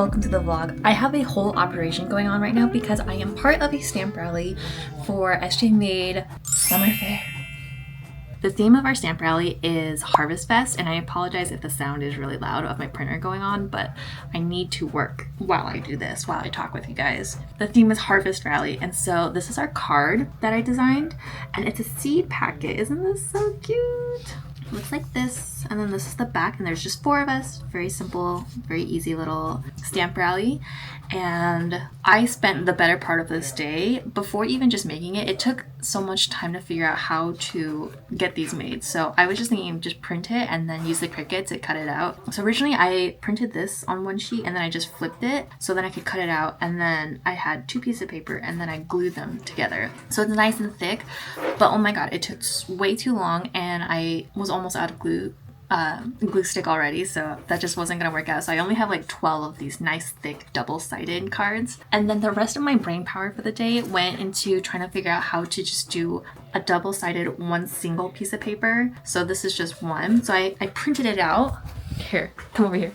welcome to the vlog. I have a whole operation going on right now because I am part of a stamp rally for SJMade Summer Fair. The theme of our stamp rally is Harvest Fest, and I apologize if the sound is really loud of my printer going on, but I need to work while I do this, while I talk with you guys. The theme is Harvest Rally, and so this is our card that I designed, and it's a seed packet. Isn't this so cute? It looks like this, and then this is the back, and there's just 4 of us. Very simple, very easy little stamp rally. And I spent the better part of this day before even just making it. It took so much time to figure out how to get these made. So I was just thinking just print it and then use the Cricut to cut it out. So originally I printed this on one sheet and then I just flipped it so then I could cut it out, and then I had 2 pieces of paper and then I glued them together. So it's nice and thick, but oh my god, it took way too long and I was almost out of glue stick already, so that just wasn't gonna work out. So I only have like 12 of these nice thick double-sided cards, and then the rest of my brain power for the day went into trying to figure out how to just do a double-sided one single piece of paper. So this is just one, so I printed it out. Here, come over here.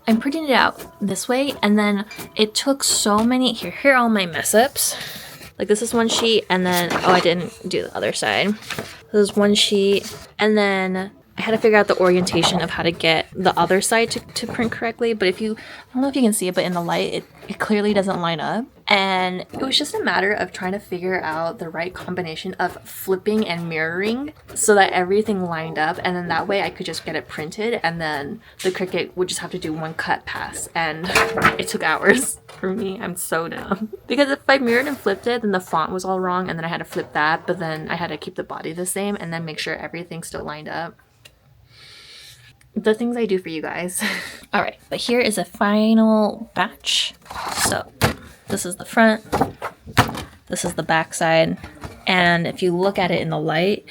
I'm printing it out this way, and then it took so many, here are all my mess ups. Like this is one sheet, and then, oh, I didn't do the other side. This is one sheet, and then I had to figure out the orientation of how to get the other side to print correctly, but I don't know if you can see it, but in the light, it clearly doesn't line up. And it was just a matter of trying to figure out the right combination of flipping and mirroring so that everything lined up, and then that way I could just get it printed, and then the Cricut would just have to do one cut pass, and it took hours for me. I'm so dumb. Because if I mirrored and flipped it, then the font was all wrong, and then I had to flip that, but then I had to keep the body the same, and then make sure everything still lined up. The things I do for you guys. All right, but here is a final batch. So this is the front, this is the back side, and if you look at it in the light,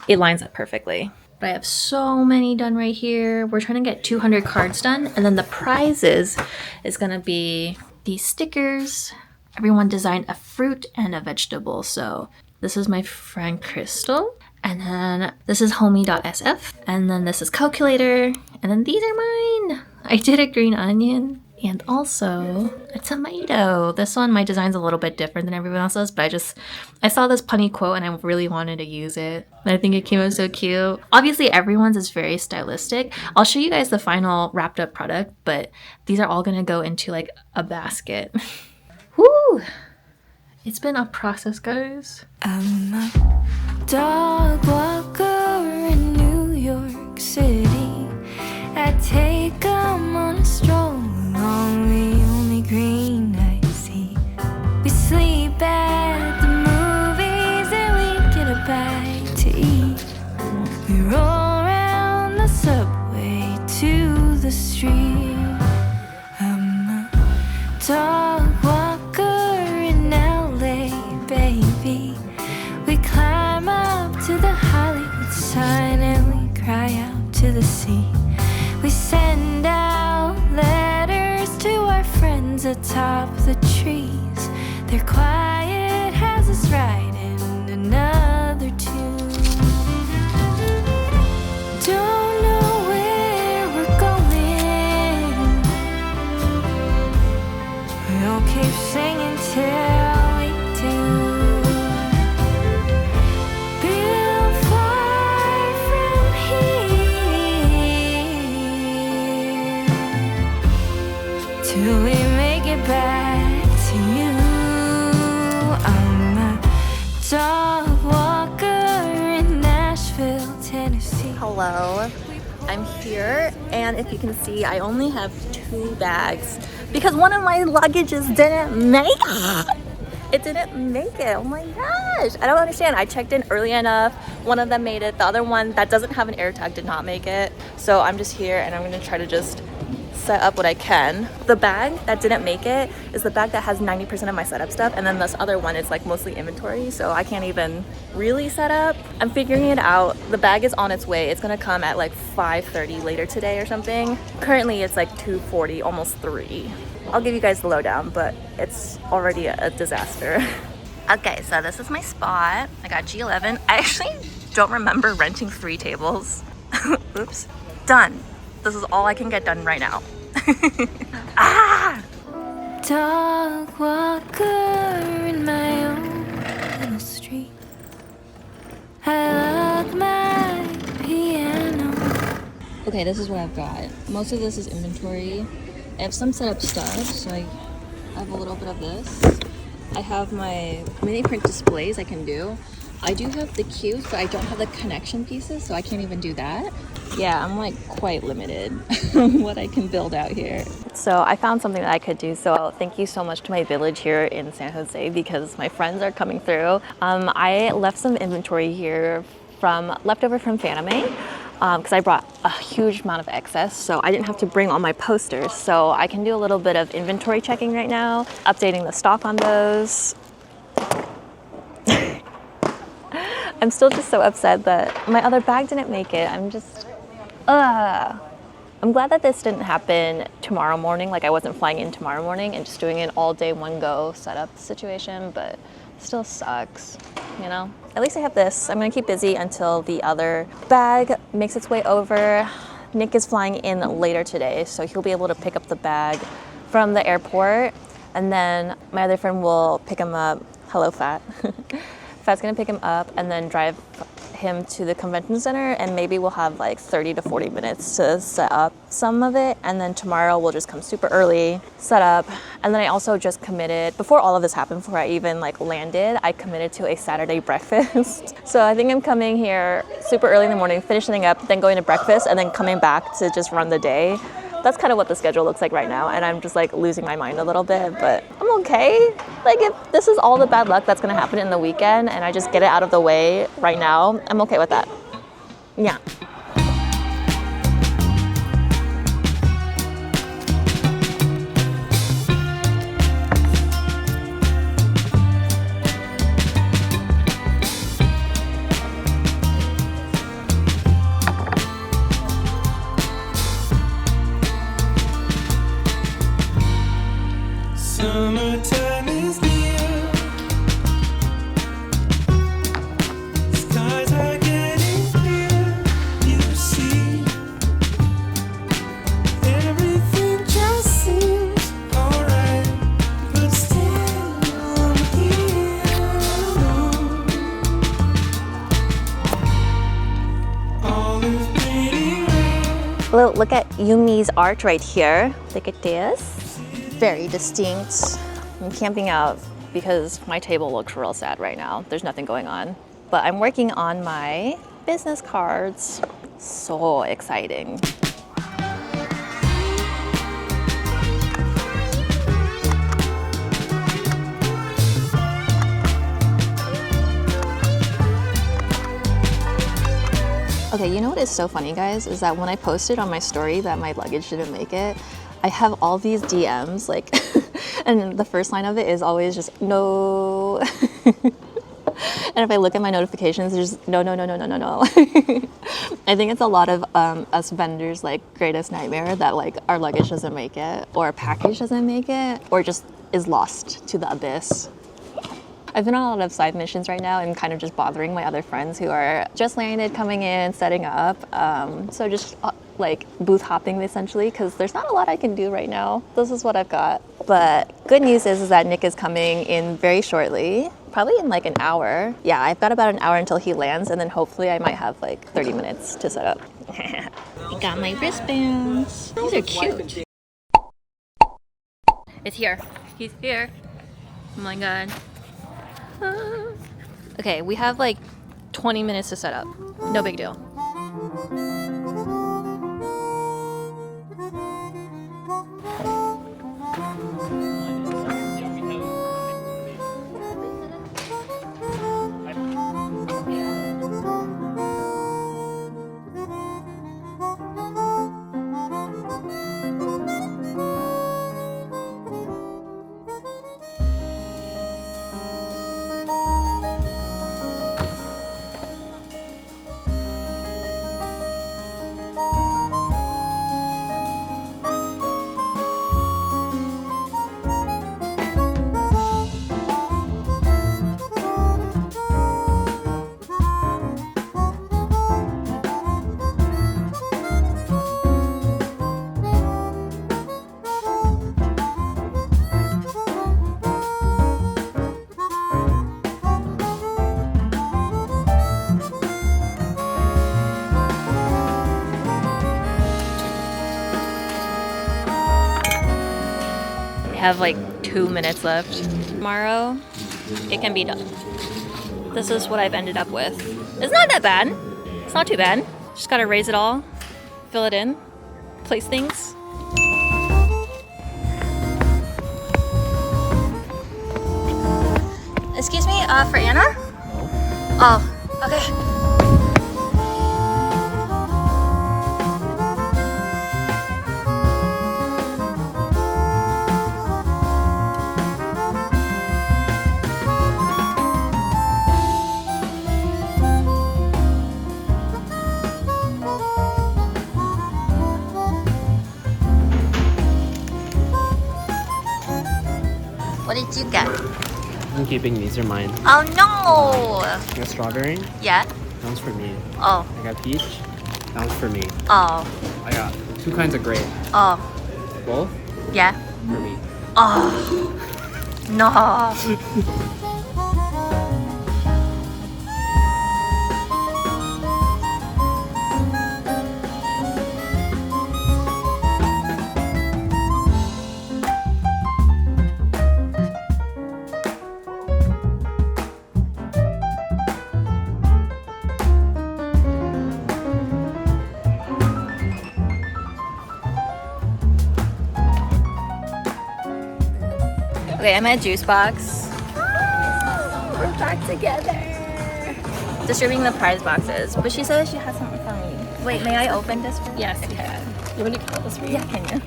it lines up perfectly. But I have so many done right here. We're trying to get 200 cards done, and then the prizes is gonna be these stickers. Everyone designed a fruit and a vegetable. So this is my friend Crystal. And then this is homie.sf, and then this is calculator, and then these are mine. I did a green onion and also a tomato. This one, my design's a little bit different than everyone else's, but I saw this punny quote and I really wanted to use it. And I think it came out so cute. Obviously everyone's is very stylistic. I'll show you guys the final wrapped up product, but these are all gonna go into like a basket. Woo! It's been a process, guys. I'm a dog walker in New York City. I take 'em on a stroll along the only green I see. We sleep at the movies and we get a bite to eat. We roll around the subway to the street. I'm a dog walker in LA, baby. We climb up to the Hollywood sign and we cry out to the sea. We send out letters to our friends atop the trees. Their quiet has us writing another tune. Don't know where we're going. We'll keep singing till we do. Till we make it back to you. I'm a dog walker in Nashville, Tennessee. Hello, I'm here, and if you can see, I only have 2 bags because one of my luggages didn't make it. It didn't make it. Oh my gosh, I don't understand. I checked in early enough. One of them made it. The other one that doesn't have an air tag did not make it. So I'm just here and I'm gonna try to just set up what I can. The bag that didn't make it is the bag that has 90% of my setup stuff, and then this other one is like mostly inventory, so I can't even really set up. I'm figuring it out. The bag is on its way. It's gonna come at like 5:30 later today or something. Currently it's like 2:40, almost 3. I'll give you guys the lowdown, but it's already a disaster. Okay, so this is my spot. I got G11. I actually don't remember renting 3 tables. Oops. Done. This is all I can get done right now. Ah! dog walker in my own little street. I lock my piano. Okay, this is what I've got. Most of this is inventory. I have some set up stuff, so I have a little bit of this. I have my mini print displays I can do. I do have the cubes, but I don't have the connection pieces, so I can't even do that. Yeah, I'm like quite limited on what I can build out here. So I found something that I could do. So thank you so much to my village here in San Jose because my friends are coming through. I left some inventory here leftover from Fanime. Because I brought a huge amount of excess, so I didn't have to bring all my posters. So I can do a little bit of inventory checking right now, updating the stock on those. I'm still just so upset that my other bag didn't make it. I'm glad that this didn't happen tomorrow morning, like I wasn't flying in tomorrow morning and just doing an all day one go setup situation, but still sucks, you know? At least I have this. I'm gonna keep busy until the other bag makes its way over. Nick is flying in later today, so he'll be able to pick up the bag from the airport, and then my other friend will pick him up. Hello, Fat. Fat's gonna pick him up and then drive him to the convention center, and maybe we'll have like 30 to 40 minutes to set up some of it, and then tomorrow we'll just come super early, set up. And then I also just committed, before all of this happened, before I even like landed, I committed to a Saturday breakfast. So I think I'm coming here super early in the morning, finishing up, then going to breakfast, and then coming back to just run the day. That's kind of what the schedule looks like right now, and I'm just like losing my mind a little bit, but I'm okay. Like if this is all the bad luck that's gonna happen in the weekend and I just get it out of the way right now, I'm okay with that. Yeah. Summertime is near. Skies are getting clear. You see, everything just seems alright, but still I'm here alone. All is pretty red. Look at Yumi's art right here. Look at this. Very distinct. I'm camping out because my table looks real sad right now. There's nothing going on. But I'm working on my business cards. So exciting. Okay, you know what is so funny, guys, is that when I posted on my story that my luggage didn't make it, I have all these DMs, like, and the first line of it is always just, no. And if I look at my notifications, there's no. I think it's a lot of us vendors, like, greatest nightmare that, like, our luggage doesn't make it, or a package doesn't make it, or just is lost to the abyss. I've been on a lot of side missions right now and kind of just bothering my other friends who are just landed, coming in, setting up. So just like booth hopping essentially, because there's not a lot I can do right now. This is what I've got. But good news is that Nick is coming in very shortly, probably in like an hour. Yeah, I've got about an hour until he lands, and then hopefully I might have like 30 minutes to set up. I got my wristbands. These are cute. It's here. He's here. Oh my god. Okay, we have like 20 minutes to set up. No big deal. have like 2 minutes left. Tomorrow, it can be done. This is what I've ended up with. It's not that bad. It's not too bad. Just gotta raise it all, fill it in, place things. Excuse me, for Anna? No. Oh, okay. What did you get? I'm keeping these, are mine. Oh no! I got strawberry. Yeah? That one's for me. Oh. I got peach. That one's for me. Oh. I got 2 kinds of grape. Oh. Both Yeah? for me. Oh. No. Okay, I'm at Juice Box. We're back together. Distributing the prize boxes, but she said she has something for me. Wait, may I open this for you? Yes, you can. You want me to count this for you? Yeah, can you?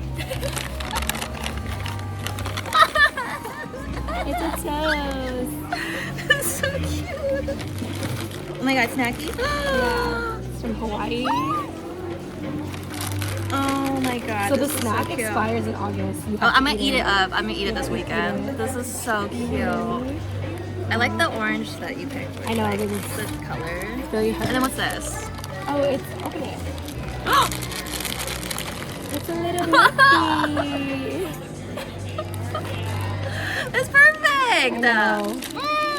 It's a toast. That's so cute. Oh my god, snacky. Yeah, it's from Hawaii. Oh my god. So the this is snack so cute. expires in August. You Oh, have I'm to gonna eat it up. I'm gonna eat it this weekend. This is so cute. I like the orange that you picked. I know, Like, it is the color. very And then what's this? Oh, it's open it. It's a little Mickey. It's perfect. know.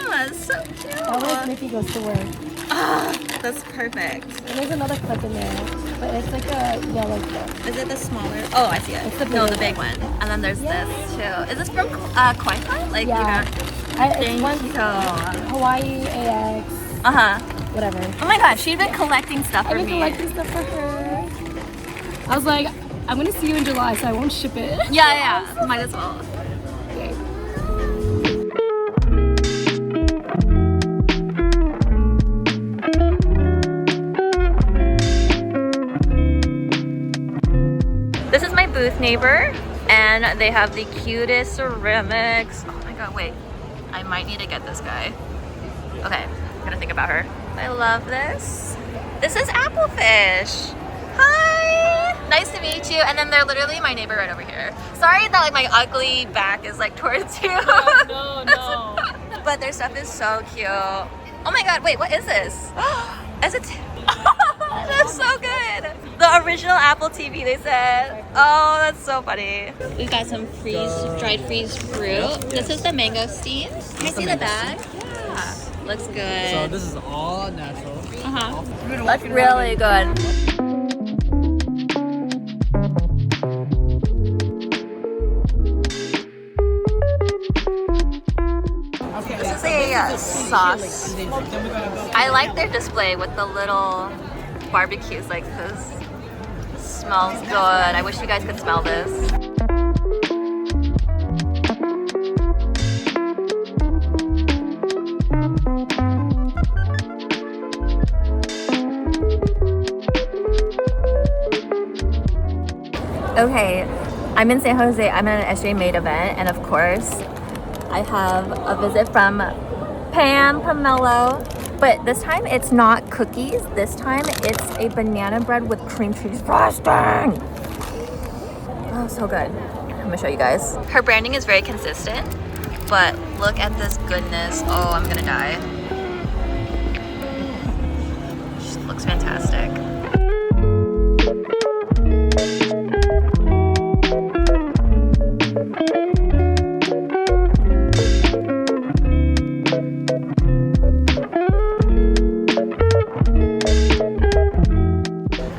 That's so cute. That was Mickey goes to work. Ah, that's perfect. And there's another clip in there, but it's like a yellow clip. Is it the smaller? Oh, I see it. It's the No, bigger the big one. And then there's this too. Is this from Koi? Like, Yeah. you know? It's Thank one you. Hawaii AX, Uh-huh. whatever. Oh my gosh, she's been collecting stuff for I've been me. collecting stuff for her. I was like, I'm gonna see you in July, so I won't ship it. Yeah, might as well. Okay. This is my booth neighbor, and they have the cutest ceramics. Oh my god, wait. I might need to get this guy. Okay, I'm gonna think about her. I love this. This is Applefish. Hi! Nice to meet you. And then they're literally my neighbor right over here. Sorry that like my ugly back is like towards you. No. But their stuff is so cute. Oh my god, wait, what is this? Is it? That's so good. The original Apple TV, they said. Oh, that's so funny. We've got some dried freeze fruit. This is the mangosteen. Can I see the bag? Yeah. Looks good. So this is all natural. Uh-huh. Looks really good. This is a sauce. I like their display with the little barbecues like this. Smells good. I wish you guys could smell this. Okay, I'm in San Jose. I'm at an SJMade event, and of course, I have a visit from Pam Pomelo. But this time it's not cookies. This time it's a banana bread with cream cheese frosting. Oh, so good. I'm gonna show you guys. Her branding is very consistent, but look at this goodness. Oh, I'm gonna die. She looks fantastic.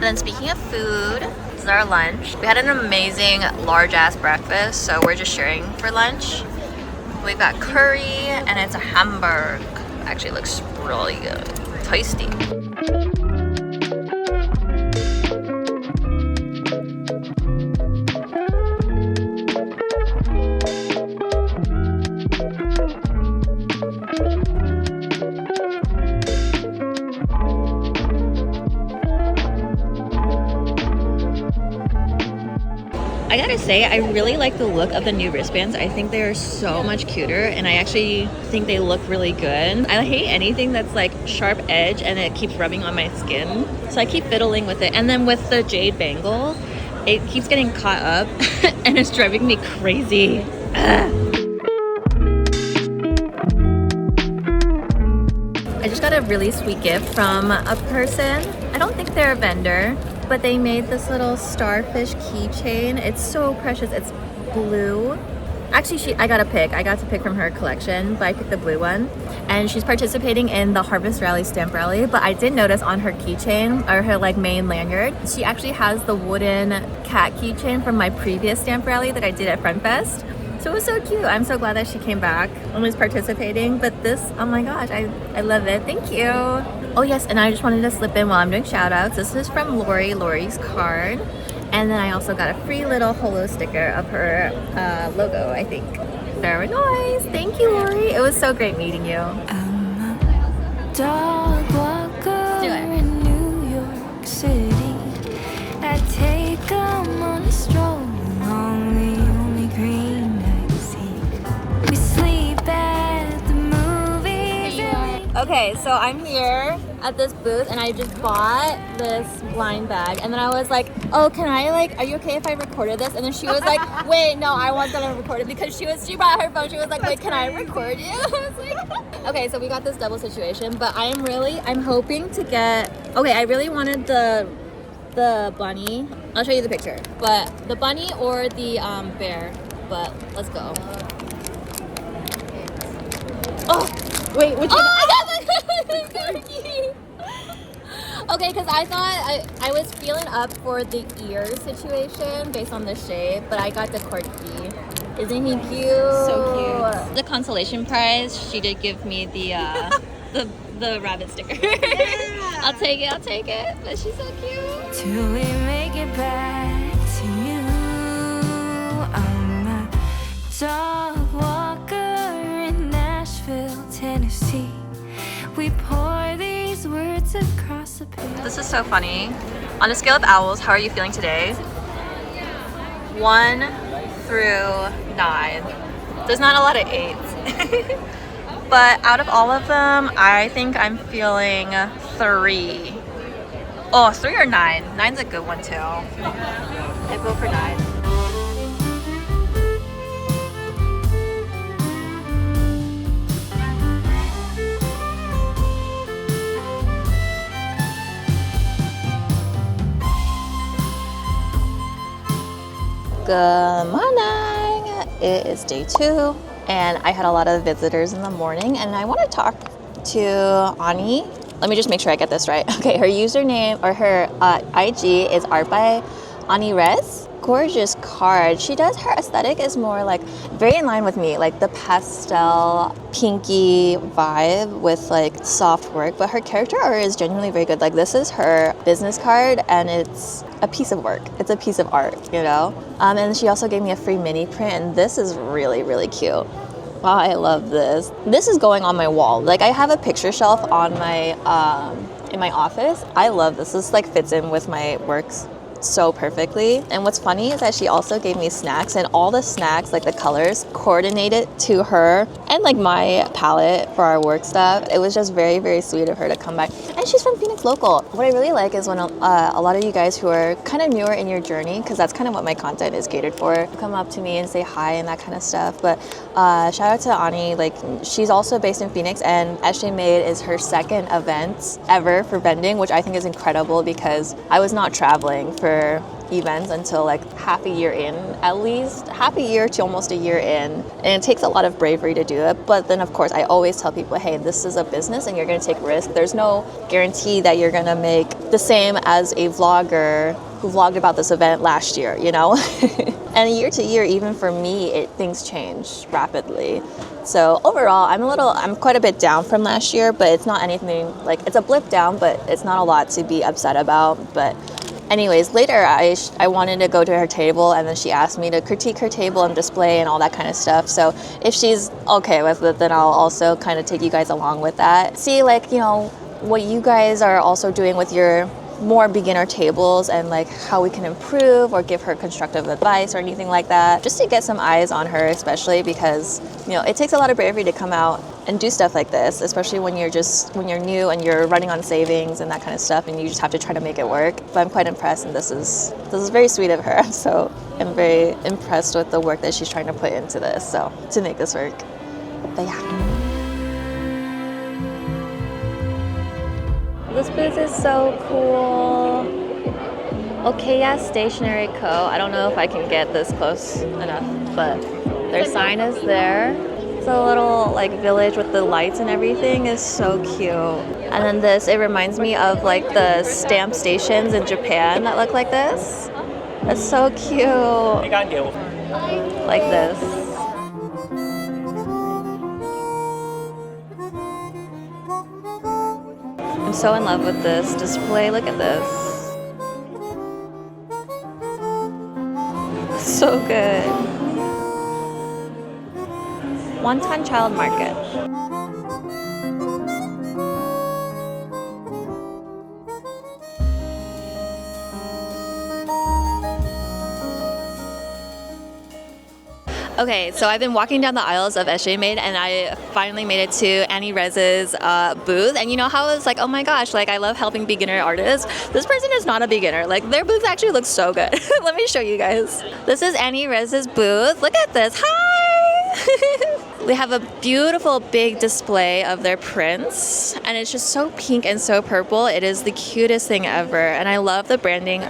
then speaking of food, this is our lunch. We had an amazing large ass breakfast, so we're just sharing for lunch. We've got curry and it's a hamburger. Actually looks really good. Tasty. I gotta say, I really like the look of the new wristbands. I think they're so much cuter, and I actually think they look really good. I hate anything that's like sharp edge and it keeps rubbing on my skin, so I keep fiddling with it. And then with the jade bangle, it keeps getting caught up and it's driving me crazy. Ugh. I just got a really sweet gift from a person. I don't think they're a vendor, but they made this little starfish keychain. It's so precious. It's blue. Actually, I got to pick from her collection, but I picked the blue one. And she's participating in the Harvest Rally stamp rally, but I did notice on her keychain, or her like main lanyard, she actually has the wooden cat keychain from my previous stamp rally that I did at FriendFest. So it was so cute. I'm so glad that she came back and was participating. But this, oh my gosh, I love it. Thank you. Oh yes, and I just wanted to slip in while I'm doing shout outs. This is from Lori's card. And then I also got a free little holo sticker of her logo, I think. Very nice. Thank you, Lori. It was so great meeting you. I'm a dog walker in New York City. I take 'em on a stroll along the only green I see. We sleep at the movies. Okay, so I'm here at this booth and I just bought this blind bag, and then I was like, oh, can I are you okay if I recorded this? And then she was like, wait, no, I want them to record it, because she brought her phone. She was like, wait, can I record you? I was like, okay, so we got this double situation, but I'm hoping to get, okay, I really wanted the bunny. I'll show you the picture, but the bunny or the bear, but let's go. Oh, wait, which one? I got the corgi. Okay, because I thought I was feeling up for the ear situation based on the shape, but I got the corgi. Isn't he cute? So cute. The consolation prize, she did give me the the rabbit sticker. Yeah. I'll take it. But she's so cute. Till we make it back to you. I'm a dog walker in Nashville, Tennessee. We pour these words across the page. This is so funny. On a scale of owls, how are you feeling today? 1 through 9. There's not a lot of 8s. But out of all of them, I think I'm feeling 3. Oh, 3 or 9. 9's a good one too. I vote for 9. Good morning. It is day 2 and I had a lot of visitors in the morning, and I want to talk to Ani. Let me just make sure I get this right. Okay, her username or her IG is art by Ani Rez. Gorgeous card. She does, her aesthetic is more like very in line with me, like the pastel pinky vibe with like soft work, but her character art is genuinely very good. Like this is her business card and it's a piece of work. It's a piece of art, you know? And she also gave me a free mini print, and this is really, really cute. Wow, I love this. This is going on my wall. Like I have a picture shelf on my, in my office. I love this. This like fits in with my works so perfectly. And what's funny is that she also gave me snacks, and all the snacks, like the colors, coordinated to her and like my palette for our work stuff. It was just very, very sweet of her to come back. And she's from Phoenix local. What I really like is when a lot of you guys who are kind of newer in your journey, because that's kind of what my content is catered for, come up to me and say hi and that kind of stuff. But shout out to Ani. Like she's also based in Phoenix, and SJMade is her second event ever for vending, which I think is incredible because I was not traveling for events until like half a year in, at least half a year to almost a year in, and it takes a lot of bravery to do it. But then of course I always tell people, hey, this is a business and you're going to take risk. There's no guarantee that you're going to make the same as a vlogger who vlogged about this event last year, you know? And year to year, even for me, things change rapidly. So overall, I'm quite a bit down from last year, but it's not anything, like, it's a blip down, but it's not a lot to be upset about. But anyways, later I wanted to go to her table, and then she asked me to critique her table and display and all that kind of stuff. So if she's okay with it, then I'll also kind of take you guys along with that. See, like, you know, what you guys are also doing with your more beginner tables, and like how we can improve or give her constructive advice or anything like that, just to get some eyes on her, especially because, you know, it takes a lot of bravery to come out and do stuff like this, especially when you're new and you're running on savings and that kind of stuff, and you just have to try to make it work. But I'm quite impressed, and this is very sweet of her. So I'm very impressed with the work that she's trying to put into this, so to make this work. But yeah. This booth is so cool. Okay, yeah, Stationery Co. I don't know if I can get this close enough, but their sign is there. It's a little like village with the lights and everything is so cute. And then this, it reminds me of like the stamp stations in Japan that look like this. It's so cute. Like this. I'm so in love with this display. Look at this. So good. Wonton Child Market. Okay, so I've been walking down the aisles of SJMade, and I finally made it to Annie Rez's booth. And you know how it's like, oh my gosh, like I love helping beginner artists. This person is not a beginner. Like their booth actually looks so good. Let me show you guys. This is Annie Rez's booth. Look at this. Hi! They have a beautiful big display of their prints, and it's just so pink and so purple. It is the cutest thing ever, and I love the branding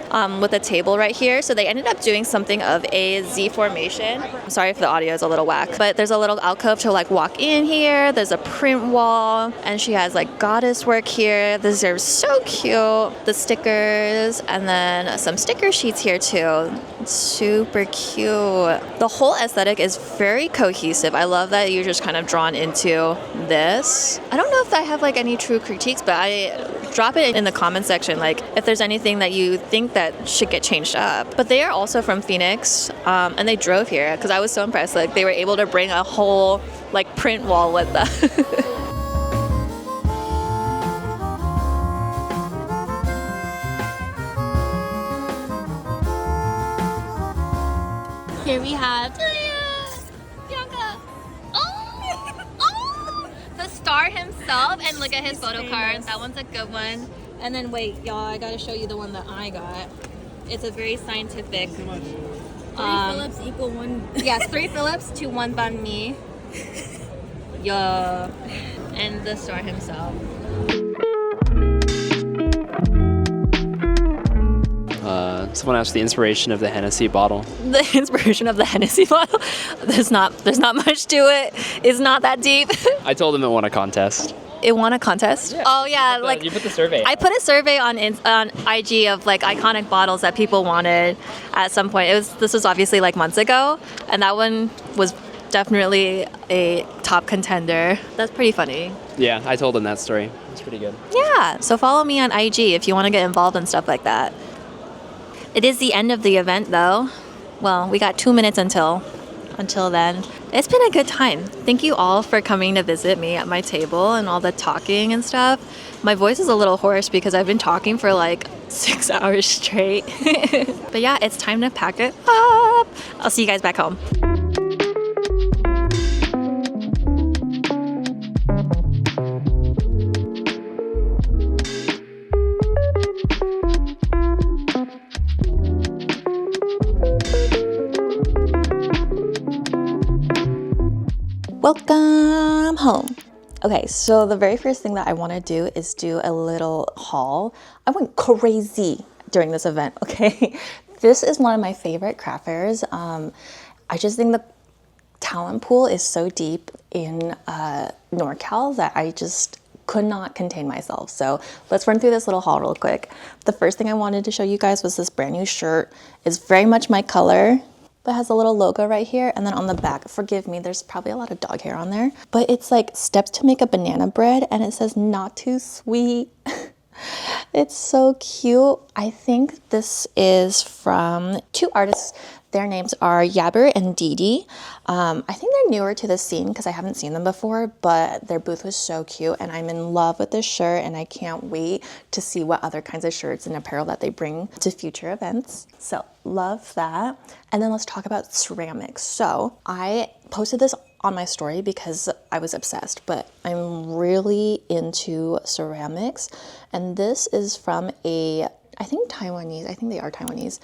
with the table right here. So they ended up doing something of a Z formation. I'm sorry if the audio is a little whack, but there's a little alcove to like walk in here. There's a print wall, and she has like goddess work here. These are so cute. The stickers, and then some sticker sheets here too. It's super cute. The whole aesthetic is very cohesive. I love that you're just kind of drawn into this. I don't know if I have like any true critiques, but I drop it in the comment section, like if there's anything that you think that should get changed up. But they are also from Phoenix, and they drove here because I was so impressed. Like they were able to bring a whole like print wall with them. Here we have Bianca. Oh, the star himself, and look at his photo card. That one's a good one. And then wait, y'all, I gotta show you the one that I got. It's a very scientific. 3 Phillips equal 1. Yes, 3 Phillips to 1 banh mi. Yeah, and the star himself. Someone asked the inspiration of the Hennessy bottle. The inspiration of the Hennessy bottle. There's not much to it. It's not that deep. I told them it won a contest. It won a contest? Yeah, oh yeah, like you put the survey. I put a survey on IG of like iconic bottles that people wanted at some point. This was obviously like months ago, and that one was definitely a top contender. That's pretty funny. Yeah, I told them that story. It's pretty good. Yeah, so follow me on IG if you want to get involved in stuff like that. It is the end of the event though. Well, we got 2 minutes until then. It's been a good time. Thank you all for coming to visit me at my table and all the talking and stuff. My voice is a little hoarse because I've been talking for like 6 hours straight. But yeah, it's time to pack it up. I'll see you guys back home. Welcome home. Okay, so the very first thing that I want to do is do a little haul. I went crazy during this event, okay? This is one of my favorite craft fairs. I just think the talent pool is so deep in NorCal that I just could not contain myself. So let's run through this little haul real quick. The first thing I wanted to show you guys was this brand new shirt. It's very much my color, but has a little logo right here. And then on the back, forgive me, there's probably a lot of dog hair on there, but it's like steps to make a banana bread and it says not too sweet. It's so cute. I think this is from 2 artists. Their names are Yaber and Didi. I think they're newer to the scene because I haven't seen them before, but their booth was so cute and I'm in love with this shirt and I can't wait to see what other kinds of shirts and apparel that they bring to future events. So love that. And then let's talk about ceramics. So I posted this on my story because I was obsessed, but I'm really into ceramics. And this is from I think they are Taiwanese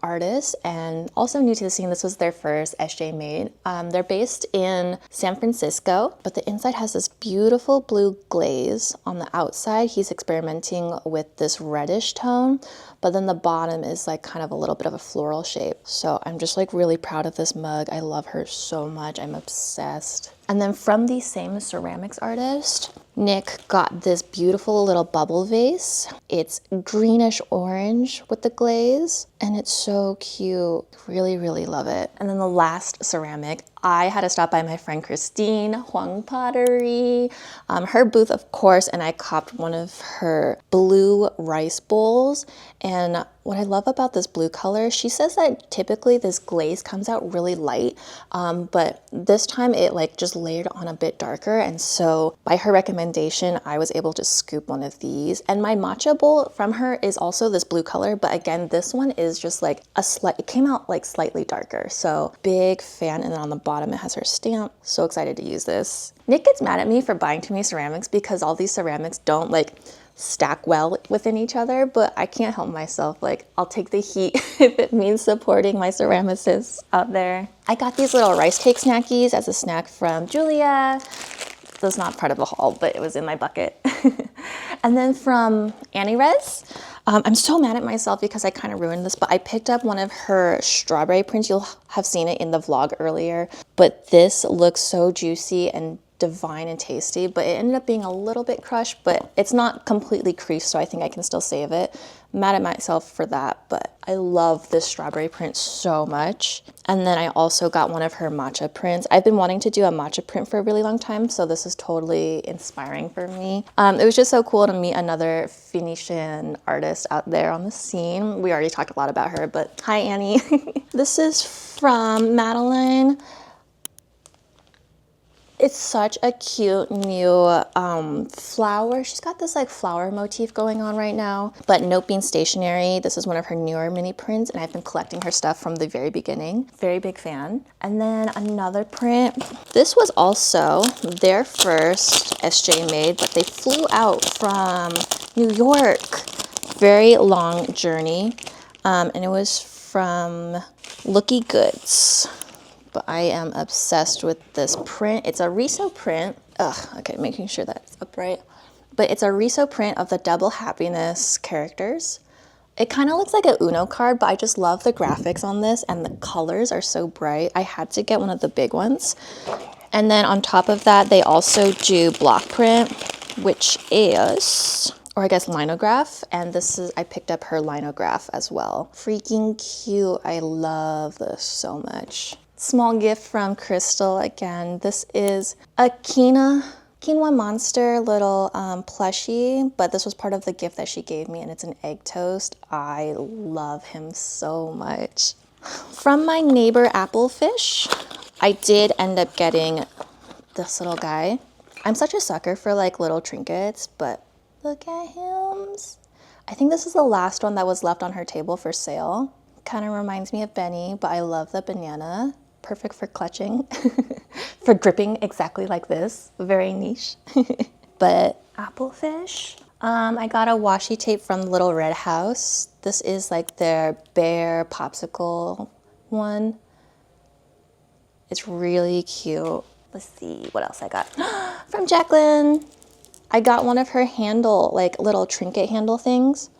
artists, and also new to the scene. This was their first SJMade. They're based in San Francisco, but the inside has this beautiful blue glaze. On the outside, he's experimenting with this reddish tone, but then the bottom is like kind of a little bit of a floral shape. So I'm just like really proud of this mug. I love her so much. I'm obsessed. And then from the same ceramics artist, Nick got this beautiful little bubble vase. It's greenish orange with the glaze and it's so cute. Really, really love it. And then the last ceramic, I had to stop by my friend Christine Huang Pottery, her booth of course, and I copped one of her blue rice bowls. And what I love about this blue color, she says that typically this glaze comes out really light, but this time it like just layered on a bit darker. And so by her recommendation, I was able to scoop one of these. And my matcha bowl from her is also this blue color, but again, this one is just like it came out like slightly darker. So big fan. And then on the bottom, it has her stamp. So excited to use this. Nick gets mad at me for buying too many ceramics because all these ceramics don't like stack well within each other, but I can't help myself. Like, I'll take the heat if it means supporting my ceramicists out there. I got these little rice cake snackies as a snack from Julia. That's not part of the haul, but it was in my bucket. And then from Annie Rez, I'm so mad at myself because I kind of ruined this, but I picked up one of her strawberry prints. You'll have seen it in the vlog earlier, but this looks so juicy and divine and tasty, but it ended up being a little bit crushed, but it's not completely creased, so I think I can still save it. I'm mad at myself for that, but I love this strawberry print so much. And then I also got one of her matcha prints. I've been wanting to do a matcha print for a really long time, so this is totally inspiring for me. It was just so cool to meet another Phoenician artist out there on the scene. We already talked a lot about her, but hi Annie. This is from Madeline. It's such a cute new flower. She's got this like flower motif going on right now, but Note Being Stationery, this is one of her newer mini prints, and I've been collecting her stuff from the very beginning. Very big fan. And then another print. This was also their first SJMade, but they flew out from New York. Very long journey, and it was from Looky Goods. But I am obsessed with this print. It's a Riso print. Okay, making sure that's upright. But it's a Riso print of the Double Happiness characters. It kind of looks like a Uno card, but I just love the graphics on this and the colors are so bright. I had to get one of the big ones. And then on top of that, they also do block print, which is, or I guess linograph. And this is, I picked up her linograph as well. Freaking cute. I love this so much. Small gift from Crystal again. This is a quinoa monster little plushie, but this was part of the gift that she gave me, and it's an egg toast. I love him so much. From my neighbor Applefish, I did end up getting this little guy. I'm such a sucker for like little trinkets, but look at him. I think this is the last one that was left on her table for sale. Kind of reminds me of Benny, but I love the banana. Perfect for clutching, for gripping exactly like this. Very niche. But Applefish. I got a washi tape from Little Red House. This is like their bear popsicle one. It's really cute. Let's see what else I got. From Jacqueline. I got one of her handle, like little trinket handle things.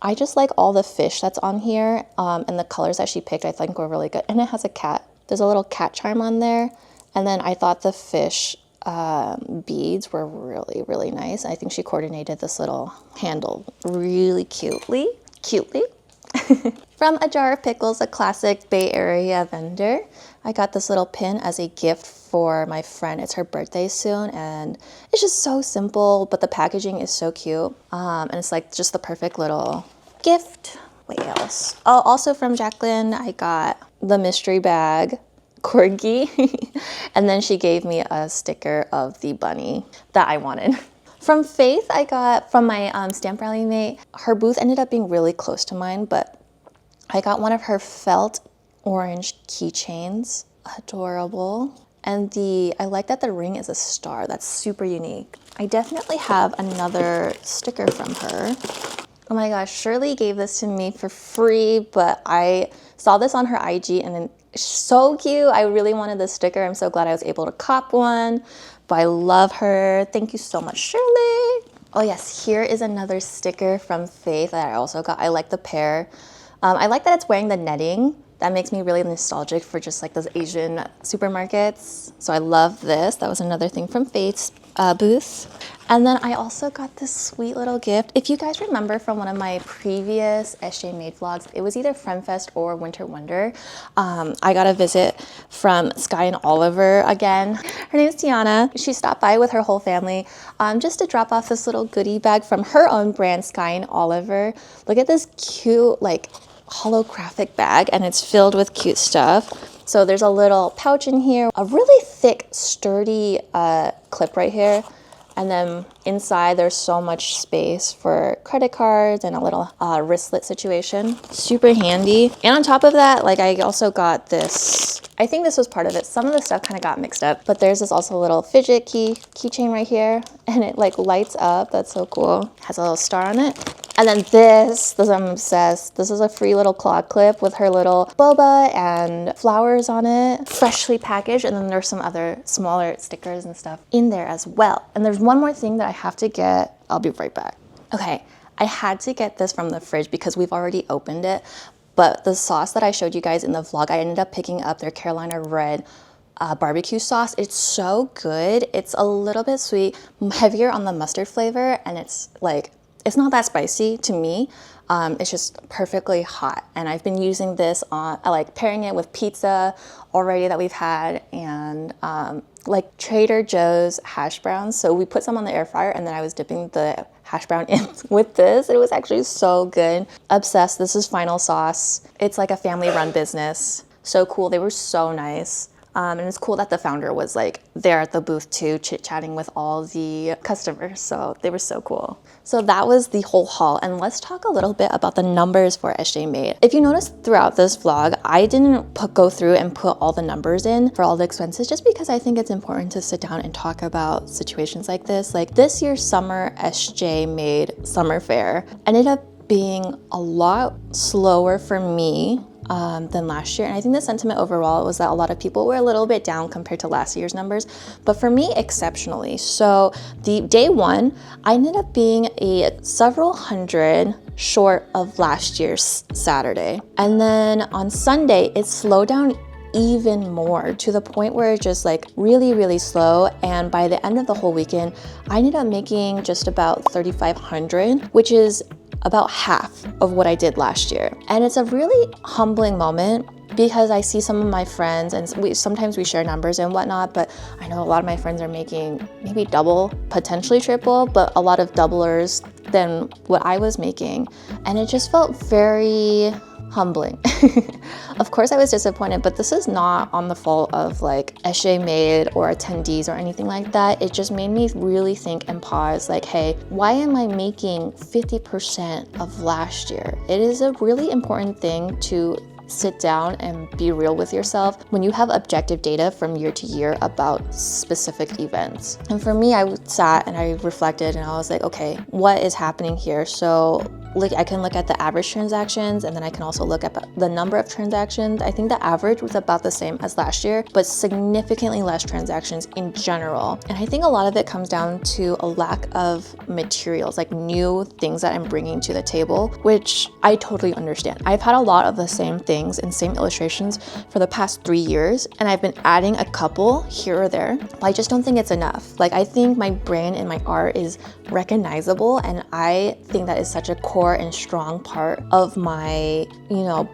I just like all the fish that's on here, and the colors that she picked I think were really good. And it has a cat. There's a little cat charm on there. And then I thought the fish beads were really, really nice. I think she coordinated this little handle really cutely. From A Jar of Pickles, a classic Bay Area vendor, I got this little pin as a gift for my friend. It's her birthday soon, and it's just so simple, but the packaging is so cute. And it's like just the perfect little gift. What else? Oh, also from Jacqueline, I got the mystery bag corgi, and then she gave me a sticker of the bunny that I wanted. From Faith, I got from my stamp rally mate. Her booth ended up being really close to mine, but I got one of her felt orange keychains. Adorable. And I like that the ring is a star. That's super unique. I definitely have another sticker from her. Oh my gosh, Shirley gave this to me for free, but I saw this on her IG and then it's so cute. I really wanted this sticker. I'm so glad I was able to cop one, but I love her. Thank you so much, Shirley. Oh yes, here is another sticker from Faith that I also got. I like the pair. I like that it's wearing the netting. That makes me really nostalgic for just like those Asian supermarkets. So I love this. That was another thing from Faith's booth. And then I also got this sweet little gift. If you guys remember from one of my previous SJMade vlogs, it was either FemFest or Winter Wonder. I got a visit from Sky and Oliver again. Her name is Tiana. She stopped by with her whole family just to drop off this little goodie bag from her own brand, Sky and Oliver. Look at this cute like holographic bag, and it's filled with cute stuff. So there's a little pouch in here, a really thick, sturdy clip right here. And then inside there's so much space for credit cards and a little wristlet situation. Super handy. And on top of that, like I also got this, I think this was part of it. Some of the stuff kind of got mixed up, but there's this also little fidget keychain right here, and it like lights up. That's so cool. Has a little star on it. And then this I'm obsessed. This is a free little claw clip with her little boba and flowers on it, freshly packaged. And then there's some other smaller stickers and stuff in there as well. And there's one more thing that I have to get. I'll be right back. Okay, I had to get this from the fridge because we've already opened it. But the sauce that I showed you guys in the vlog, I ended up picking up their Carolina Red barbecue sauce. It's so good. It's a little bit sweet, heavier on the mustard flavor, and it's like, it's not that spicy to me. It's just perfectly hot. And I've been using this on, like pairing it with pizza already that we've had, and like Trader Joe's hash browns. So we put some on the air fryer, and then I was dipping the hash brown in with this. It was actually so good. Obsessed. This is Final Sauce. It's like a family run business. So cool. They were so nice. And it's cool that the founder was like there at the booth too, chit-chatting with all the customers. So they were so cool. So that was the whole haul. And let's talk a little bit about the numbers for SJMade. If you notice throughout this vlog, I didn't go through and put all the numbers in for all the expenses, just because I think it's important to sit down and talk about situations like this. Like this year's summer SJMade summer fair ended up being a lot slower for me than last year. And I think the sentiment overall was that a lot of people were a little bit down compared to last year's numbers, but for me, exceptionally. So the day one, I ended up being several hundred short of last year's Saturday. And then on Sunday, it slowed down even more to the point where it just like really, really slow. And by the end of the whole weekend, I ended up making just about 3,500, which is about half of what I did last year. And it's a really humbling moment because I see some of my friends, and sometimes we share numbers and whatnot, but I know a lot of my friends are making maybe double, potentially triple, but a lot of doublers than what I was making. And it just felt very humbling. Of course I was disappointed, but this is not on the fault of like SJMade or attendees or anything like that. It just made me really think and pause like, hey, why am I making 50% of last year? It is a really important thing to sit down and be real with yourself when you have objective data from year to year about specific events. And for me, I sat and I reflected and I was like, okay, what is happening here? So I can look at the average transactions, and then I can also look at the number of transactions. I think the average was about the same as last year, but significantly less transactions in general. And I think a lot of it comes down to a lack of materials, like new things that I'm bringing to the table, which I totally understand. I've had a lot of the same things and same illustrations for the past 3 years, and I've been adding a couple here or there, but I just don't think it's enough. Like, I think my brand and my art is recognizable, and I think that is such a core and strong part of my,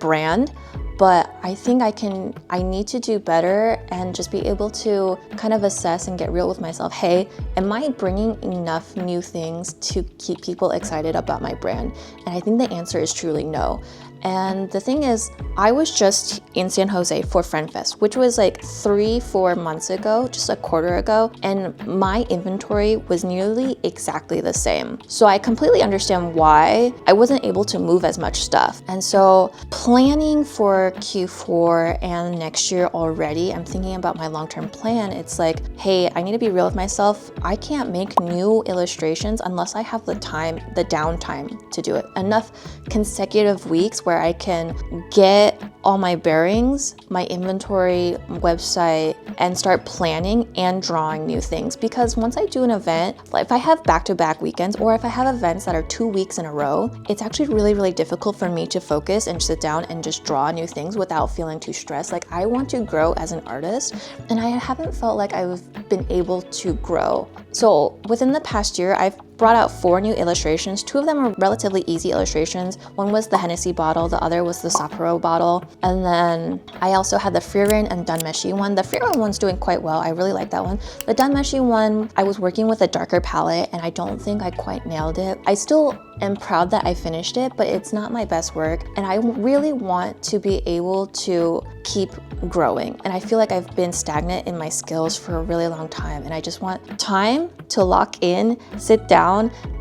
brand. But I think I need to do better and just be able to kind of assess and get real with myself. Hey, am I bringing enough new things to keep people excited about my brand? And I think the answer is truly no. And the thing is, I was just in San Jose for Friend Fest, which was like 3-4 months ago, just a quarter ago, and my inventory was nearly exactly the same. So I completely understand why I wasn't able to move as much stuff. And so planning for Q4 and next year already, I'm thinking about my long-term plan. It's like, hey, I need to be real with myself. I can't make new illustrations unless I have the time, the downtime to do it. Enough consecutive weeks where I can get all my bearings, my inventory, website, and start planning and drawing new things. Because once I do an event, like if I have back-to-back weekends, or if I have events that are 2 weeks in a row, it's actually really, really difficult for me to focus and sit down and just draw new things without feeling too stressed. Like, I want to grow as an artist, and I haven't felt like I've been able to grow. So within the past year, I've brought out 4 new illustrations. 2 of them are relatively easy illustrations. One was the Hennessy bottle, the other was the Sapporo bottle. And then I also had the Fririn and Dunmeshi one. The Fririn one's doing quite well. I really like that one. The Dunmeshi one, I was working with a darker palette, and I don't think I quite nailed it. I still am proud that I finished it, but it's not my best work. And I really want to be able to keep growing. And I feel like I've been stagnant in my skills for a really long time. And I just want time to lock in, sit down,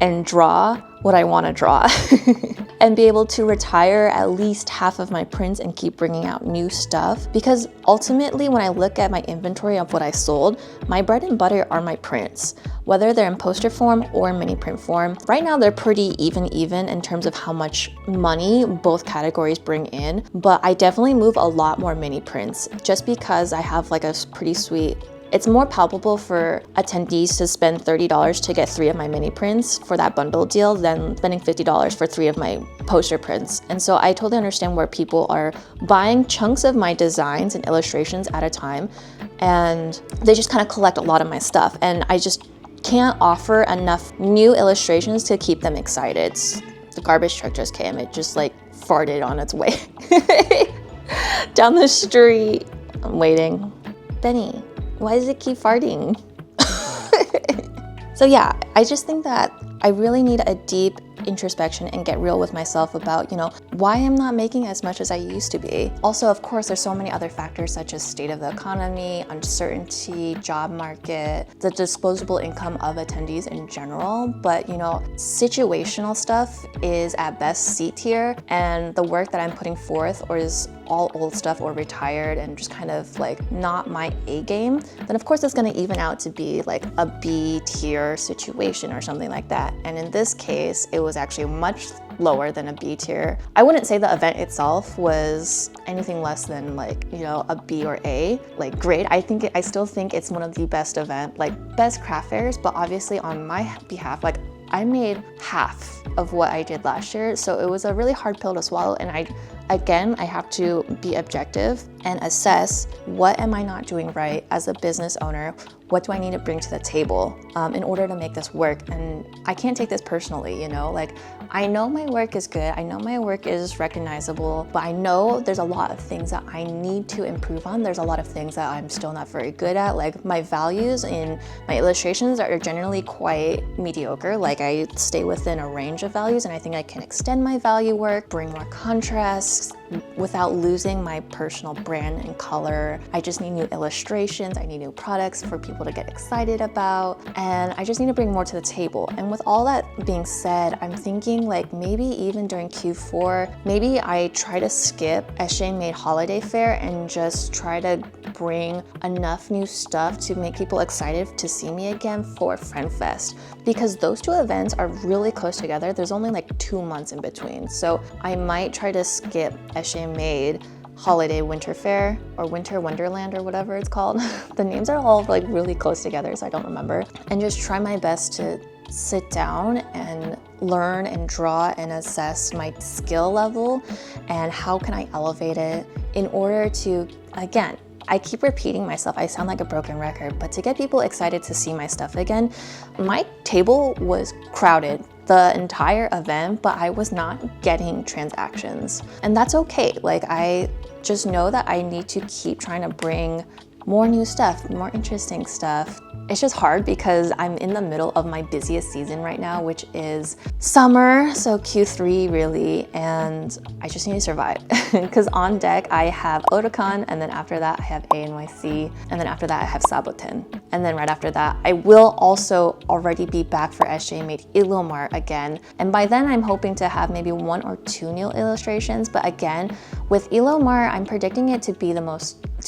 and draw what I want to draw and be able to retire at least half of my prints and keep bringing out new stuff. Because ultimately, when I look at my inventory of what I sold, my bread and butter are my prints, whether they're in poster form or mini print form. Right now, they're pretty even in terms of how much money both categories bring in, but I definitely move a lot more mini prints just because I have like a pretty sweet. It's more palpable for attendees to spend $30 to get 3 of my mini prints for that bundle deal than spending $50 for 3 of my poster prints. And so I totally understand where people are buying chunks of my designs and illustrations at a time, and they just kind of collect a lot of my stuff. And I just can't offer enough new illustrations to keep them excited. The garbage truck just came. It just like farted on its way down the street. I'm waiting. Benny, why does it keep farting? So yeah, I just think that I really need a deep introspection and get real with myself about, why I'm not making as much as I used to be. Also, of course, there's so many other factors such as state of the economy, uncertainty, job market, the disposable income of attendees in general. But, situational stuff is at best C tier, and the work that I'm putting forth or is all old stuff or retired and just kind of like not my A game, then of course it's going to even out to be like a B tier situation or something like that. And in this case, it was actually much lower than a B tier. I wouldn't say the event itself was anything less than like, a B or A, like great. I still think it's one of the best best craft fairs, but obviously on my behalf, like I made half of what I did last year. So it was a really hard pill to swallow. And I have to be objective and assess what am I not doing right as a business owner? What do I need to bring to the table in order to make this work? And I can't take this personally, I know my work is good. I know my work is recognizable, but I know there's a lot of things that I need to improve on. There's a lot of things that I'm still not very good at. Like my values in my illustrations are generally quite mediocre. Like I stay within a range of values, and I think I can extend my value work, bring more contrast, without losing my personal brand and color. I just need new illustrations, I need new products for people to get excited about, and I just need to bring more to the table. And with all that being said, I'm thinking like maybe even during Q4, maybe I try to skip SJMade Holiday Fair and just try to bring enough new stuff to make people excited to see me again for Friend Fest, because those two events are really close together. There's only like 2 months in between. So I might try to skip SJMade Holiday Winter Fair or Winter Wonderland or whatever it's called. The names are all like really close together, so I don't remember. And just try my best to sit down and learn and draw and assess my skill level and how can I elevate it in order to, again, I keep repeating myself, I sound like a broken record, but to get people excited to see my stuff again, my table was crowded the entire event, but I was not getting transactions. And that's okay. Like, I just know that I need to keep trying to bring more new stuff, more interesting stuff. It's just hard because I'm in the middle of my busiest season right now, which is summer, so Q3 really, and I just need to survive. Because on deck I have Otakon, and then after that I have ANYC, and then after that I have Saboten. And then right after that, I will also already be back for SJMade Ilomar again. And by then I'm hoping to have maybe 1 or 2 new illustrations, but again, with Ilomar, I'm predicting it to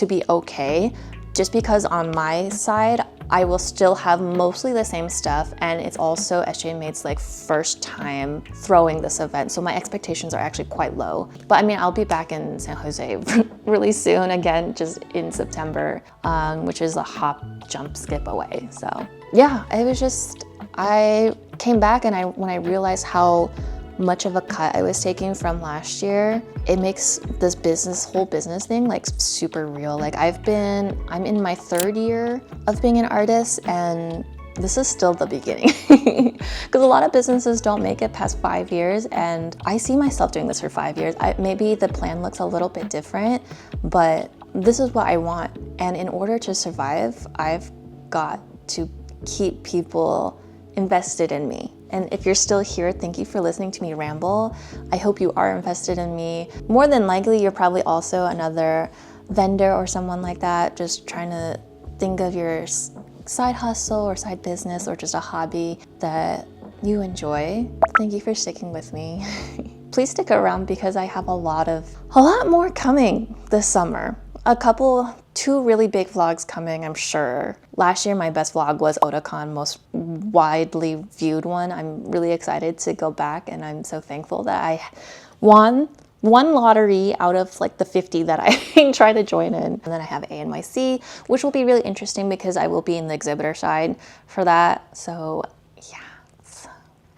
be okay, just because on my side, I will still have mostly the same stuff, and it's also SJMade's like first time throwing this event, so my expectations are actually quite low. But I mean, I'll be back in San Jose really soon again, just in September, which is a hop, jump, skip away. So yeah, it was just, I came back and when I realized how much of a cut I was taking from last year, it makes this whole business thing like super real. Like I'm in my 3rd year of being an artist, and this is still the beginning. Because a lot of businesses don't make it past 5 years, and I see myself doing this for 5 years. Maybe the plan looks a little bit different, but this is what I want. And in order to survive, I've got to keep people invested in me. And if you're still here, thank you for listening to me ramble. I hope you are invested in me. More than likely, you're probably also another vendor or someone like that, just trying to think of your side hustle or side business or just a hobby that you enjoy. Thank you for sticking with me. Please stick around because I have a lot more coming this summer. 2 really big vlogs coming, I'm sure. Last year, my best vlog was Otakon, most widely viewed one. I'm really excited to go back, and I'm so thankful that I won one lottery out of like the 50 that I try to join in. And then I have ANYC, which will be really interesting because I will be in the exhibitor side for that. So yeah.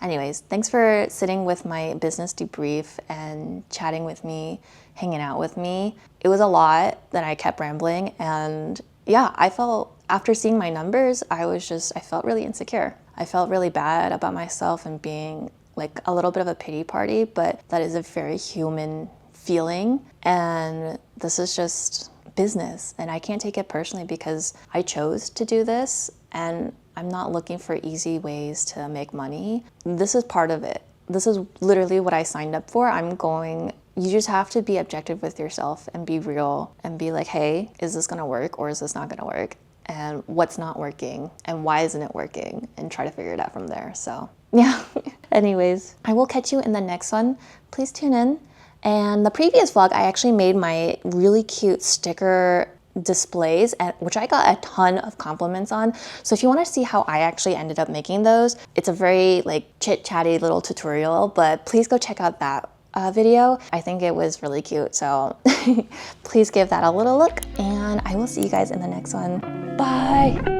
Anyways, thanks for sitting with my business debrief and chatting with me, hanging out with me. It was a lot that I kept rambling, and yeah, I felt, after seeing my numbers, I felt really insecure. I felt really bad about myself and being like a little bit of a pity party, but that is a very human feeling, and this is just business, and I can't take it personally because I chose to do this, and I'm not looking for easy ways to make money. This is part of it. This is literally what I signed up for. You just have to be objective with yourself and be real and be like, hey, is this gonna work or is this not gonna work? And what's not working and why isn't it working? And try to figure it out from there. So yeah, anyways, I will catch you in the next one. Please tune in. And the previous vlog, I actually made my really cute sticker displays, which I got a ton of compliments on. So if you want to see how I actually ended up making those, it's a very like chit-chatty little tutorial, but please go check out that video. I think it was really cute, so please give that a little look, and I will see you guys in the next one. Bye!